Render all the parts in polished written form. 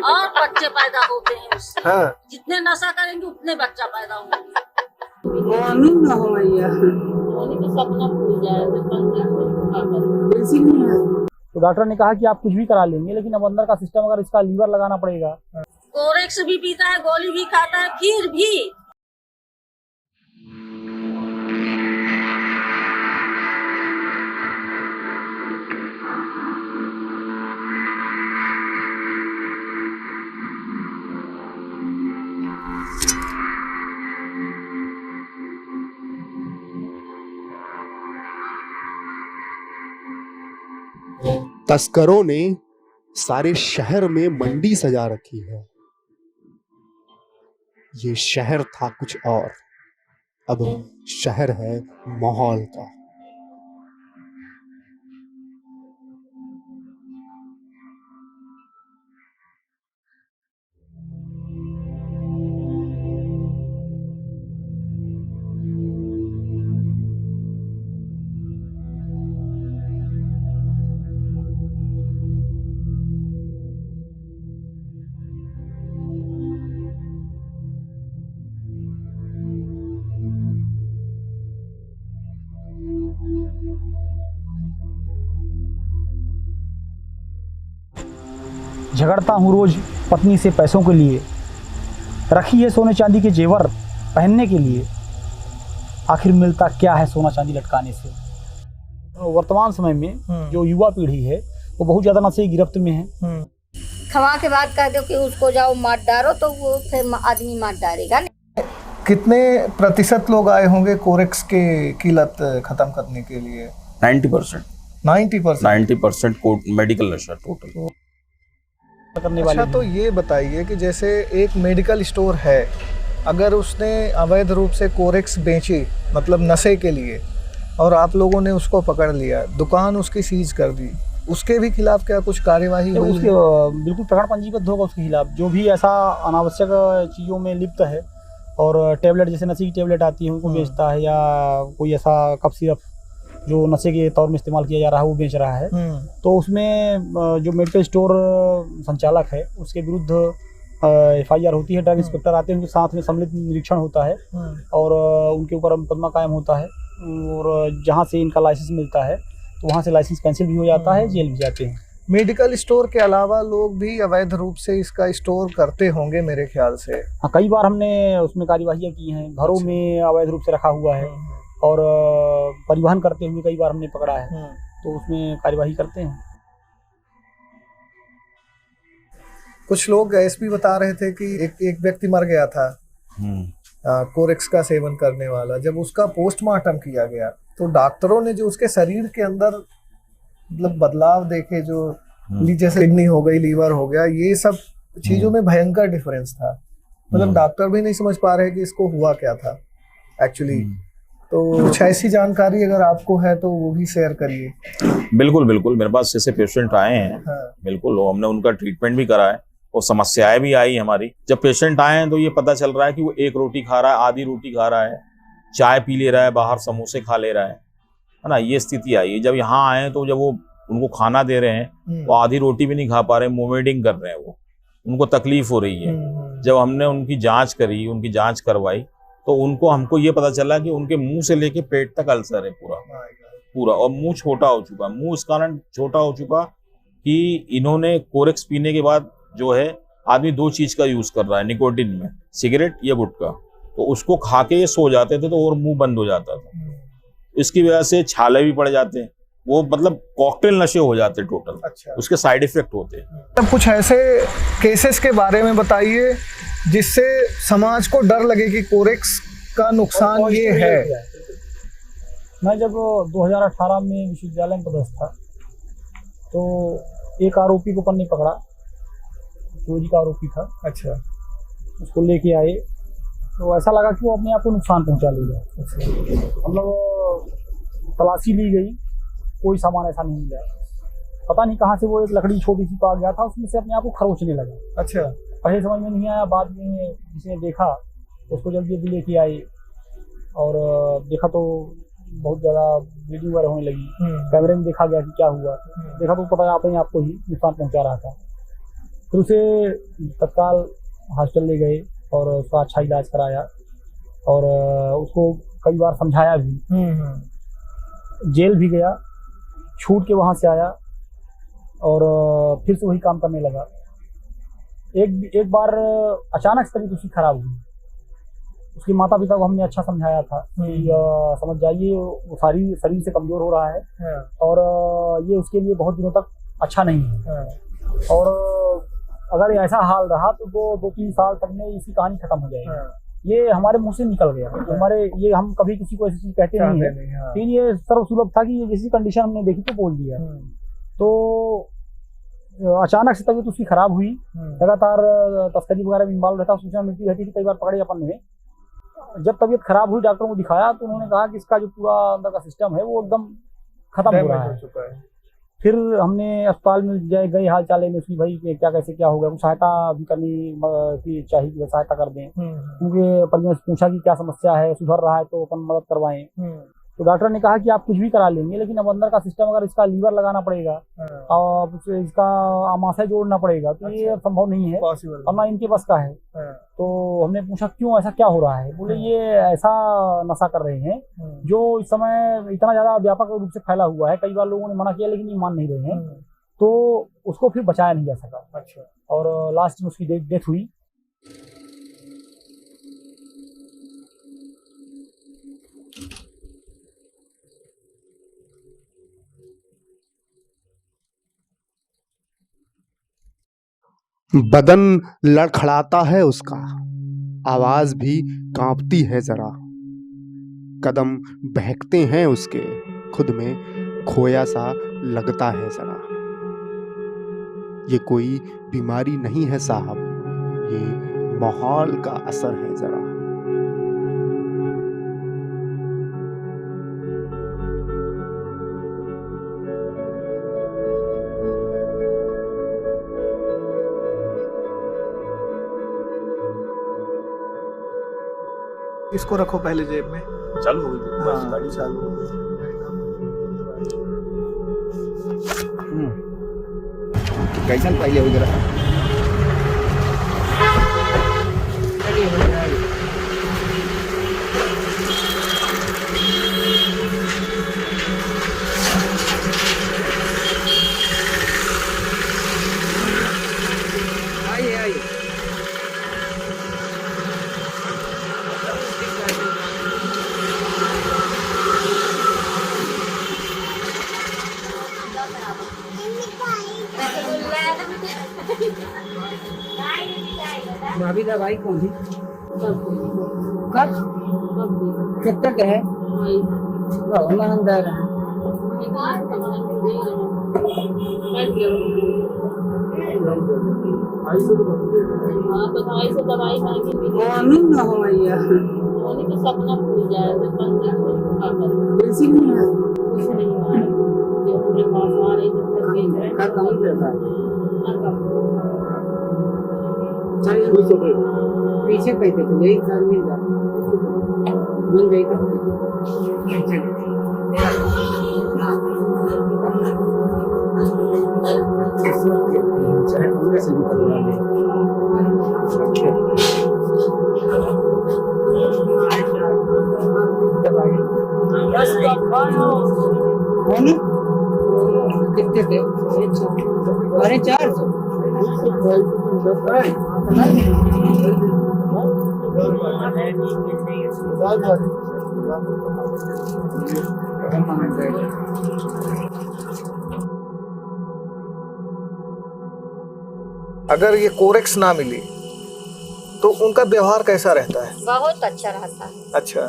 और बच्चे पैदा होते हैं उससे। हाँ। जितने नशा करेंगे उतने बच्चा पैदा होंगे। न हो भैया तो सपना भूल जाए तो डॉक्टर ने कहा कि आप कुछ भी करा लेंगे, लेकिन अब अंदर का सिस्टम अगर इसका लीवर लगाना पड़ेगा। कोरेक्स भी पीता है, गोली भी खाता है, फिर भी तस्करों ने सारे शहर में मंडी सजा रखी है। ये शहर था कुछ और, अब शहर है माहौल का। झगड़ता हूँ रोज पत्नी से पैसों के लिए, रखी है सोने चांदी के जेवर पहनने के लिए, आखिर मिलता क्या है सोना चांदी लटकाने से। वर्तमान समय में जो युवा पीढ़ी है वो बहुत ज्यादा नशे की गिरफ्त में है। खवा के बाद कह दो कि उसको जाओ मार डालो तो वो फिर आदमी मार डालेगा। कितने प्रतिशत लोग आए होंगे कोरेक्स की लत खत्म करने के लिए? 90% मेडिकल नशा टोटल करने वाले। अच्छा, तो ये बताइए कि जैसे एक मेडिकल स्टोर है, अगर उसने अवैध रूप से कोरेक्स बेची मतलब नशे के लिए, और आप लोगों ने उसको पकड़ लिया, दुकान उसकी सीज कर दी, उसके भी खिलाफ क्या कुछ कार्यवाही हुई? उसके बिल्कुल प्रकरण पंजीबद्ध होगा उसके खिलाफ। जो भी ऐसा अनावश्यक चीज़ों में लिप्त है और टेबलेट जैसे नशे की टेबलेट आती है उनको बेचता है, या कोई ऐसा कफ सिरप जो नशे के तौर में इस्तेमाल किया जा रहा है वो बेच रहा है, तो उसमें जो मेडिकल स्टोर संचालक है उसके विरुद्ध FIR होती है। ड्रग इंस्पेक्टर आते हैं, उनके साथ में सम्मिलित निरीक्षण होता है और उनके ऊपर मुकदमा कायम होता है, और जहाँ से इनका लाइसेंस मिलता है तो वहाँ से लाइसेंस कैंसिल भी हो जाता है, जेल भी जाते हैं। मेडिकल स्टोर के अलावा लोग भी अवैध रूप से इसका स्टोर करते होंगे मेरे ख्याल से। हाँ, कई बार हमने उसमें कार्यवाहियाँ की हैं। घरों में अवैध रूप से रखा हुआ है और परिवहन करते हुए कई बार हमने पकड़ा है, तो उसमें कार्यवाही करते हैं। कुछ लोग ऐसे भी बता रहे थे कि एक व्यक्ति मर गया था कोरेक्स का सेवन करने वाला। जब उसका पोस्टमार्टम किया गया तो डॉक्टरों ने जो उसके शरीर के अंदर मतलब बदलाव देखे, जो जैसे किडनी हो गई, लीवर हो गया, ये सब चीजों में भयंकर डिफरेंस था। मतलब डॉक्टर भी नहीं समझ पा रहे कि इसको हुआ क्या था एक्चुअली। तो कुछ ऐसी जानकारी अगर आपको है तो वो भी शेयर करिए। बिल्कुल मेरे पास जैसे पेशेंट आए हैं। बिल्कुल, हमने उनका ट्रीटमेंट भी करा है और समस्याएं भी आई हमारी। जब पेशेंट आए हैं तो ये पता चल रहा है कि वो एक रोटी खा रहा है, आधी रोटी खा रहा है, चाय पी ले रहा है, बाहर समोसे खा ले रहा है ना। ये स्थिति आई है। जब यहाँ आए तो जब वो उनको खाना दे रहे हैं वो आधी रोटी भी नहीं खा पा रहे, वोमिटिंग कर रहे हैं, वो उनको तकलीफ हो रही है। जब हमने उनकी जांच करी, उनकी जांच करवाई, तो हमको ये पता चला कि उनके मुंह से लेके पेट तक अल्सर है पूरा, और मुंह छोटा हो चुका। मुंह इस कारण छोटा हो चुका कि इन्होंने कोरेक्स पीने के बाद जो है आदमी दो चीज का यूज कर रहा है निकोटिन में, सिगरेट या गुटखा, तो उसको खा के ये सो जाते थे तो और मुंह बंद हो जाता था। इसकी वजह से छाले भी पड़ जाते हैं, वो मतलब कॉकटेल नशे हो जाते हैं टोटल। अच्छा। उसके साइड इफेक्ट होते हैं। तब कुछ ऐसे केसेस के बारे में बताइए जिससे समाज को डर लगे कि कोरेक्स का नुकसान ये है। मैं जब 2018 में विश्वविद्यालय में पदस्थ था तो एक आरोपी को अपन ने पकड़ा, चोरी का आरोपी था। अच्छा। उसको लेके आए तो ऐसा लगा कि वो अपने आप को नुकसान पहुंचा लेगा। हम लोग तलाशी ली गई, कोई सामान ऐसा नहीं मिला। पता नहीं कहाँ से वो एक लकड़ी छोटी सी पा गया था, उसमें से अपने आप को खरोचने लगा। अच्छा। पहले समझ में नहीं आया, बाद में किसी ने देखा उसको जल्दी जल्दी लेके आए और देखा तो बहुत ज़्यादा ब्लीडिंग वगैरह होने लगी। कैमरे में देखा गया कि क्या हुआ, देखा तो पता अपने आप को ही नुकसान पहुंचा रहा था। फिर उसे तत्काल हॉस्पिटल ले गए और उसका अच्छा इलाज कराया और उसको कई बार समझाया भी। जेल भी गया, छूट के वहाँ से आया और फिर से वही काम करने लगा। एक बार अचानक से तबीयत उसकी खराब हुई। उसके माता पिता को हमने अच्छा समझाया था कि समझ जाइए वो शरीर से कमजोर हो रहा है और ये उसके लिए बहुत दिनों तक अच्छा नहीं है और अगर ऐसा हाल रहा तो वो 2-3 साल तक में इसी कहानी खत्म हो जाएगी। ये हमारे मुंह से निकल गया। ये हम कभी किसी को ऐसी चीज कहते नहीं है, लेकिन ये सर्वसुलभ था कि जैसी कंडीशन हमने देखी तो बोल दिया। तो अचानक से तबीयत उसकी खराब हुई, लगातार तस्करी वगैरह में इन्वॉल्व रहता, सूचना मिलती रहती थी, कई बार पकड़े अपन ने। जब तबीयत खराब हुई डॉक्टरों को दिखाया तो उन्होंने कहा कि इसका जो पूरा अंदर का सिस्टम है वो एकदम खत्म हो रहा है। फिर हमने अस्पताल में गए हाल चाल में उसकी, भाई क्या कैसे क्या हो गया, कुछ सहायता भी करनी चाहिए कि सहायता कर दें, क्योंकि परिवार से पूछा कि क्या समस्या है, सुधर रहा है तो अपन मदद करवाएं। तो डॉक्टर ने कहा कि आप कुछ भी करा लेंगे, लेकिन अब अंदर का सिस्टम अगर इसका लीवर लगाना पड़ेगा और इसका आमाशय जोड़ना पड़ेगा तो ये संभव नहीं है और ना इनके बस का है। तो हमने पूछा क्यों, ऐसा क्या हो रहा है? बोले ये ऐसा नशा कर रहे हैं जो इस समय इतना ज्यादा व्यापक रूप से फैला हुआ है। कई बार लोगों ने मना किया लेकिन ये मान नहीं रहे हैं, तो उसको फिर बचाया नहीं जा सका। अच्छा। और लास्ट में उसकी डेथ हुई। बदन लड़खड़ाता है उसका, आवाज भी कांपती है जरा, कदम बहकते हैं उसके, खुद में खोया सा लगता है जरा। ये कोई बीमारी नहीं है साहब, ये माहौल का असर है जरा। इसको रखो पहले जेब में। चालू हो गई बस गाड़ी चालू हो गई। कैसन पहले हो गया भाभी दवाई कौन सी कब कित तक है ईमानदार दवाई मालूम ना हो भैया तो सपना भूल जाए ऐसी नहीं है कुछ नहीं हुआ जो हमारे पास आ रही है का कम रहता है पीछे कैसे चले एक साल मिल जाएगा कितने थे? अरे 400 अगर ये कोरेक्स ना मिली तो उनका व्यवहार कैसा रहता है? बहुत अच्छा रहता है। अच्छा।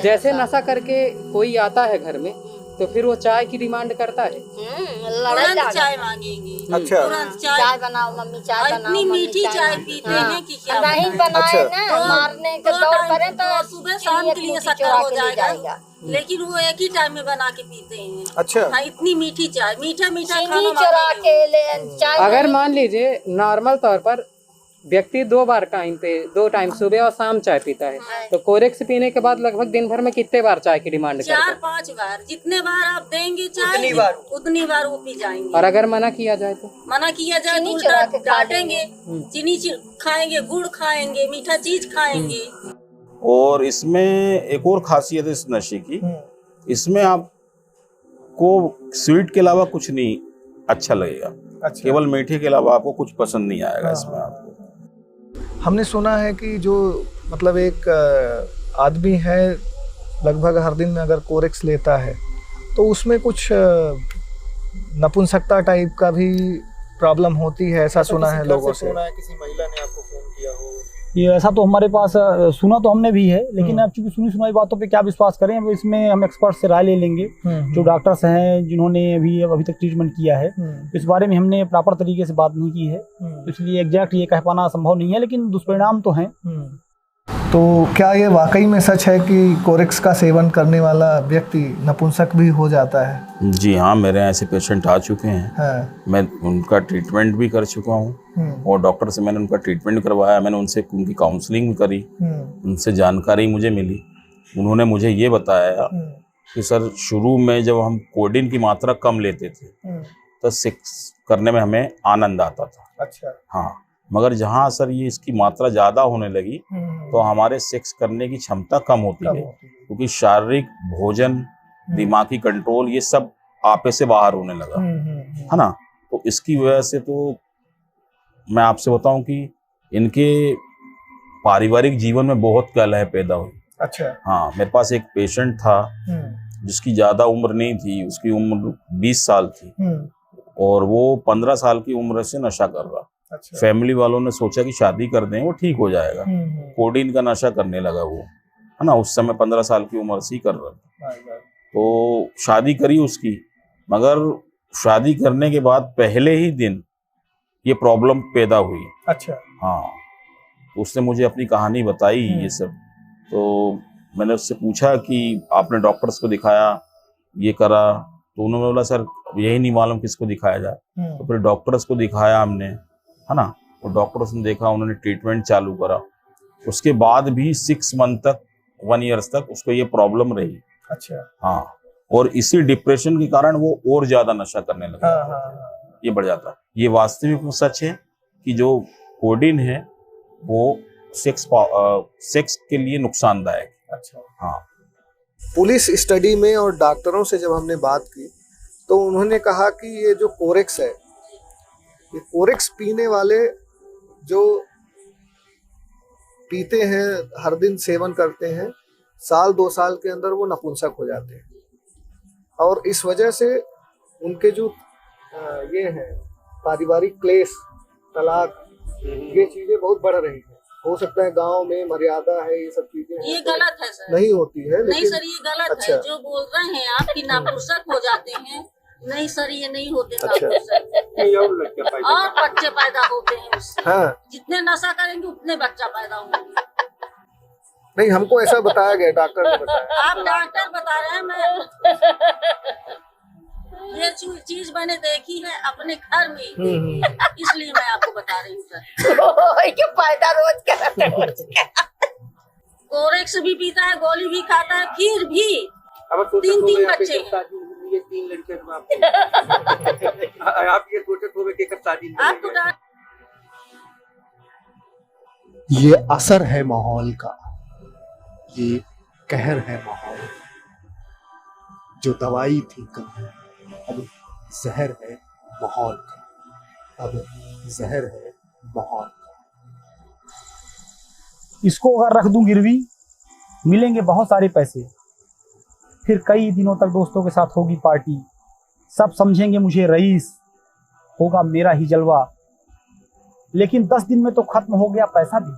जैसे नशा करके कोई आता है घर में तो फिर वो चाय की डिमांड करता है। तुरंत चाय मांगेंगे। अच्छा। तुरंत चाय बनाओ मम्मी, चाय बनाओ। इतनी मीठी चाय पीते हैं कि क्या नहीं बनाए ना मारने के दौड़ करें तो सुबह शाम के लिए शक्कर हो जाएगा, लेकिन वो एक ही टाइम में बना के पीते हैं। अच्छा। हाँ, इतनी मीठी चाय, मीठा मीठा चीनी चुरा के ले चाय। अगर मान लीजिए नॉर्मल तौर पर व्यक्ति 2 बार दो टाइम सुबह और शाम चाय पीता है, तो कोरेक्स पीने के बाद लगभग दिन भर में कितने बार चाय की डिमांड करता है? 4-5 बार, जितने बार आप देंगे चाय उतनी बार वो पी जाएंगे। और अगर मना किया जाए तो? मना किया जाए तो चीनी उल्टा चुरा के खा डांटेंगे, चीनी खाएंगे, गुड़ खाएंगे, मीठा चीज खाएंगे। और इसमें एक और खासियत है इस नशे की, इसमें आपको स्वीट के अलावा कुछ नहीं अच्छा लगेगा। अच्छा। केवल मीठे के अलावा आपको कुछ पसंद नहीं आएगा इसमें आपको। हमने सुना है कि जो मतलब एक आदमी है लगभग हर दिन में अगर कोरेक्स लेता है तो उसमें कुछ नपुंसकता टाइप का भी प्रॉब्लम होती है, ऐसा सुना है लोगों से। किसी महिला ने आपको फोन किया हो? ये ऐसा तो हमारे पास सुना तो हमने भी है, लेकिन अब चूंकि सुनी सुनाई बातों पे क्या विश्वास करें, अब इसमें हम एक्सपर्ट से राय ले लेंगे जो डॉक्टर्स हैं जिन्होंने अभी तक ट्रीटमेंट किया है। इस बारे में हमने प्रॉपर तरीके से बात नहीं की है, तो इसलिए एग्जैक्ट ये कह पाना संभव नहीं है, लेकिन दुष्परिणाम तो हैं। तो क्या ये वाकई में सच है कि कोरेक्स का सेवन करने वाला व्यक्ति नपुंसक भी हो जाता है? जी हाँ, मेरे यहाँ ऐसे पेशेंट आ चुके हैं। हाँ। मैं उनका ट्रीटमेंट भी कर चुका हूँ और डॉक्टर से मैंने उनका ट्रीटमेंट करवाया, मैंने उनसे उनकी काउंसलिंग भी करी, उनसे जानकारी मुझे मिली। उन्होंने मुझे ये बताया कि सर शुरू में जब हम कोडिन की मात्रा कम लेते थे तो सेक्स करने में हमें आनंद आता था। अच्छा। हाँ, मगर जहाँ सर ये इसकी मात्रा ज़्यादा होने लगी तो हमारे सेक्स करने की क्षमता कम होती गई, क्योंकि शारीरिक, भोजन, दिमागी कंट्रोल ये सब आपे से बाहर होने लगा, है ना। तो इसकी वजह से तो मैं आपसे बताऊं कि इनके पारिवारिक जीवन में बहुत कलह पैदा हुई। अच्छा। हाँ, मेरे पास एक पेशेंट था जिसकी ज़्यादा उम्र नहीं थी, उसकी उम्र 20 साल थी और वो 15 साल की उम्र से नशा कर रहा। अच्छा। फैमिली वालों ने सोचा कि शादी कर दें, वो ठीक हो जाएगा। कोडीन का नशा करने लगा वो, है ना। उस समय 15 साल की उम्र से ही कर रहा था। तो शादी करी उसकी, मगर शादी करने के बाद पहले ही दिन ये प्रॉब्लम पैदा हुई। अच्छा। हाँ, तो उसने मुझे अपनी कहानी बताई ये सब। तो मैंने उससे पूछा कि आपने डॉक्टर्स को दिखाया, ये करा? तो उन्होंने बोला सर यही नहीं मालूम किसको दिखाया जाए। तो फिर डॉक्टर्स को दिखाया हमने, है ना। और डॉक्टर्स ने देखा, उन्होंने ट्रीटमेंट चालू करा। उसके बाद भी 6 मंथ तक, 1 ईयर तक उसको ये प्रॉब्लम रही। अच्छा। हाँ, और इसी डिप्रेशन के कारण वो और ज्यादा नशा करने लगा। हाँ। ये बढ़ जाता। ये वास्तविक में सच है कि जो कोडीन है वो सेक्स के लिए नुकसानदायक। अच्छा। हाँ। पुलिस स्टडी में और डॉक्टरों से जब हमने बात की तो उन्होंने कहा कि ये जो कोरेक्स है, ये कोरेक्स पीने वाले जो पीते हैं, हर दिन सेवन करते हैं, 1-2 साल के अंदर वो नपुंसक हो जाते हैं। और इस वजह से उनके जो ये है पारिवारिक क्लेश, तलाक, ये चीजें बहुत बढ़ रही हैं। हो सकता है गांव में मर्यादा है, ये सब चीजें ये गलत है सर। नहीं होती है, लेकिन नहीं सर, ये गलत अच्छा। है जो बोल रहे हैं आप कि नापुंसक हो जाते हैं। नहीं सर, ये नहीं होते अच्छा। नापुंसक। और बच्चे पैदा होते हैं उससे। हाँ। जितने नशा करेंगे उतने बच्चा पैदा होंगे। नहीं, हमको ऐसा बताया गया, डॉक्टर ने बताया। आप डॉक्टर बता रहे हैं, मैं ये चीज मैंने देखी है अपने घर में, इसलिए मैं आपको बता रही हूँ सर। ये फायदा रोज का कोरेक्स भी पीता है, गोली भी खाता है, फिर भी 3 बच्चे हैं। 3 लड़कियां आप ये सोचे तो कि कब शादी आपको ये असर है माहौल का, ये कहर है माहौल। जो दवाई थी कल, अब जहर है माहौल का, अब जहर है माहौल का। इसको अगर रख दूं गिरवी, मिलेंगे बहुत सारे पैसे, फिर कई दिनों तक दोस्तों के साथ होगी पार्टी, सब समझेंगे मुझे रईस, होगा मेरा ही जलवा। लेकिन 10 दिन में तो खत्म हो गया पैसा भी।